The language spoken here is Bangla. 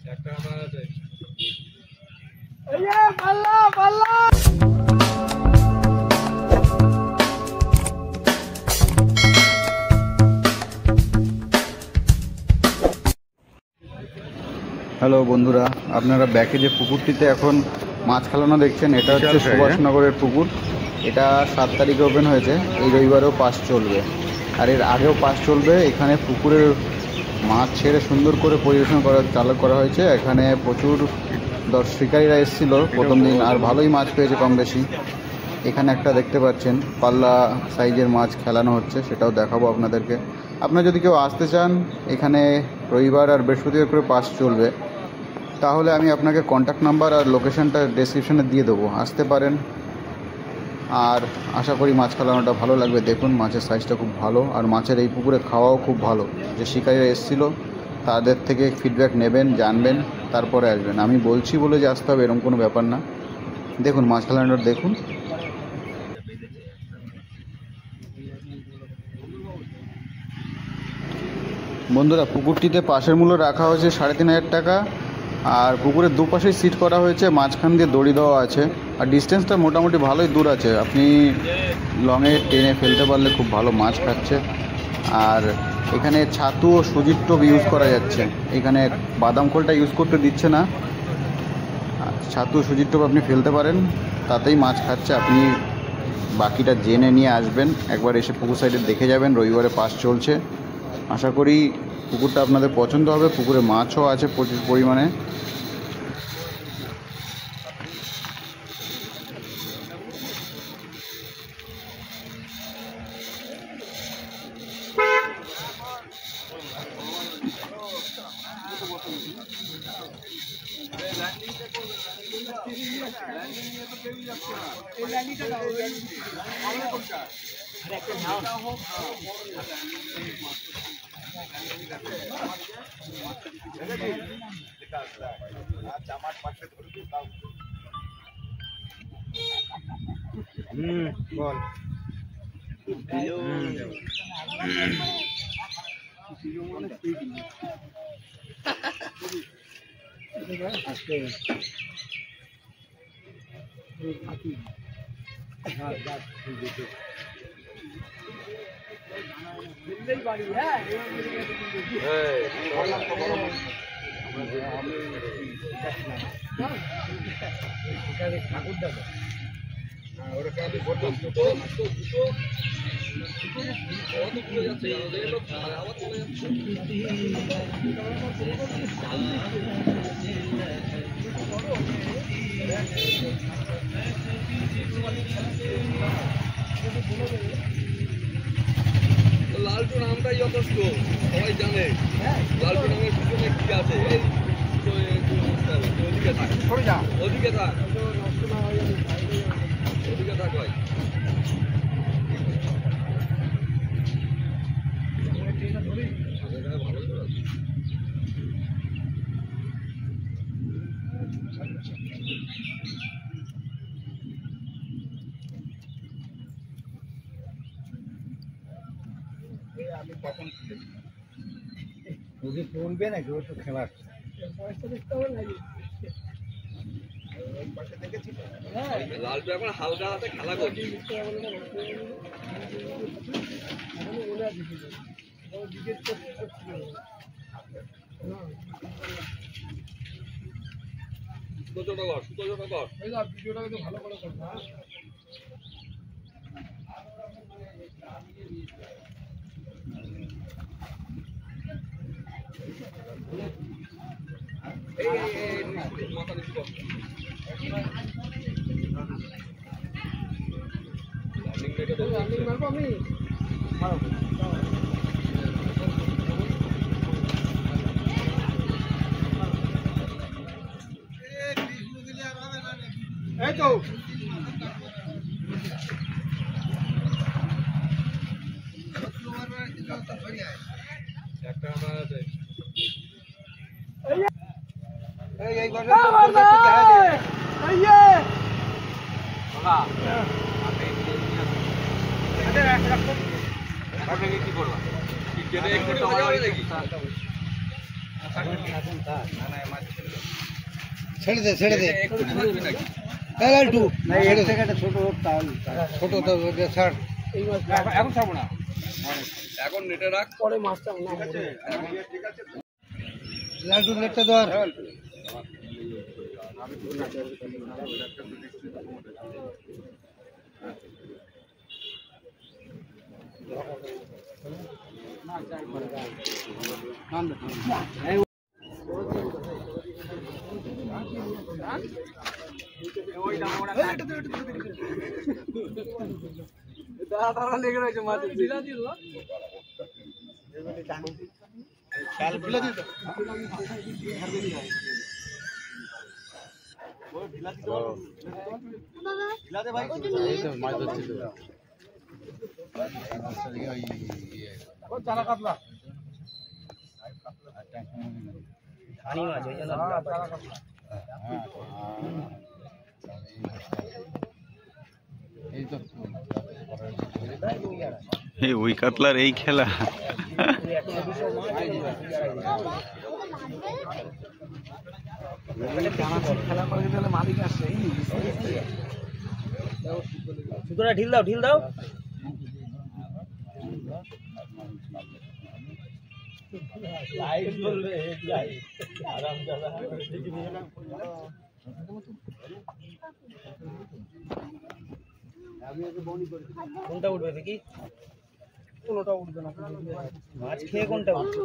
হ্যালো বন্ধুরা, আপনারা ব্যাকে যে পুকুরটিতে এখন মাছ খেলানো দেখছেন, এটা হচ্ছে সুভাষনগরের পুকুর। এটা 7 তারিখে ওপেন হয়েছে। এই রবিবারেও পাস চলবে, আর এর আগেও পাস চলবে। এখানে পুকুরের মাছ ছেড়ে সুন্দর করে পরিবেশন চালু করা হয়েছে। এখানে প্রচুর শিকারীরা এসেছিল প্রথম দিন, আর ভালোই মাছ পেয়েছে কম বেশি। এখানে একটা দেখতে পাচ্ছেন পাল্লা সাইজের মাছ খেলানো হচ্ছে, সেটাও দেখাবো আপনাদেরকে। আপনারা যদি কেউ আসতে চান, এখানে রবিবার আর বৃহস্পতিবার করে পাস চলবে, তাহলে আমি আপনাকে কন্ট্যাক্ট নাম্বার আর লোকেশনটা ডেসক্রিপশনে দিয়ে দেবো, আসতে পারেন। আর আশা করি মাছ খেলানোটা ভালো লাগবে। দেখুন মাছের সাইজটা খুব ভালো, আর মাছের এই পুকুরে খাওয়াও খুব ভালো। যে শিকারীরা এসেছিল তাদের থেকে ফিডব্যাক নেবেন, জানবেন, তারপরে আসবেন। আমি বলছি বলে যে আসতে হবে এরকম কোনো ব্যাপার না। দেখুন মাছ খেলানোটা দেখুন। বন্ধুরা, পুকুরটিতে পাশের মূল্য রাখা হয়েছে 3,500 টাকা, আর পুকুরের দুপাশেই সিট করা হয়েছে, মাঝখান দিয়ে দড়ি দেওয়া আছে, আর ডিস্টেন্সটা মোটামুটি ভালোই দূর আছে। আপনি লংয়ে টেনে ফেলতে পারলে খুব ভালো মাছ খাচ্ছে। আর এখানে ছাতু ও সুজির টোপ ইউজ করা যাচ্ছে। এখানে বাদাম খোলটা ইউজ করতে দিচ্ছে না। ছাতু সুজির টোপ আপনি ফেলতে পারেন, তাতেই মাছ খাচ্ছে। আপনি বাকিটা জেনে নিয়ে আসবেন, একবার এসে পুকুর সাইডে দেখে যাবেন। রবিবারে পাস চলছে। আশা করি পুকুরটা আপনাদের পছন্দ হবে। পুকুরে মাছও আছে প্রচুর পরিমাণে। বল ঠাকুর দাদা লালটু নামটাই যথেষ্ট, সবাই জানে লালটু নামের পিছনে কি আছে। ওদিকে থাক, ওদিকে থাক, ওদিকে থাক ভাই। আমি কখন যদি বলবে নাকি ও তো খেলাচ্ছে লালটু এখন হালকা হাতে খেলা করছে। ভিডিওটাকে তো ভালো করে করবো। মাথা নিচু কর। আমি এই তো একটা আছে এই কি করলাম? ছেড়ে দে ছেড়ে দে একটু থাকবে নাকি? একটু ছোট তো ছাড় এখন ছাড়বো না, এখন নেটে রাখ। পরে মাছটা না লালটু নেটটা ধর দাঁড়া লেগে রয়েছে মাছের ঢিলা দিল চারা কাতলা এই ওই কাতলার এই খেলা। মালিক আসছে সুতরাং ঢিল দাও ঢিল দাও লাইট জ্বলবে আরাম দাদা কোনটা উঠবে দেখি কোনটা উঠবে না মাছ খেয়ে কোনটা উঠবে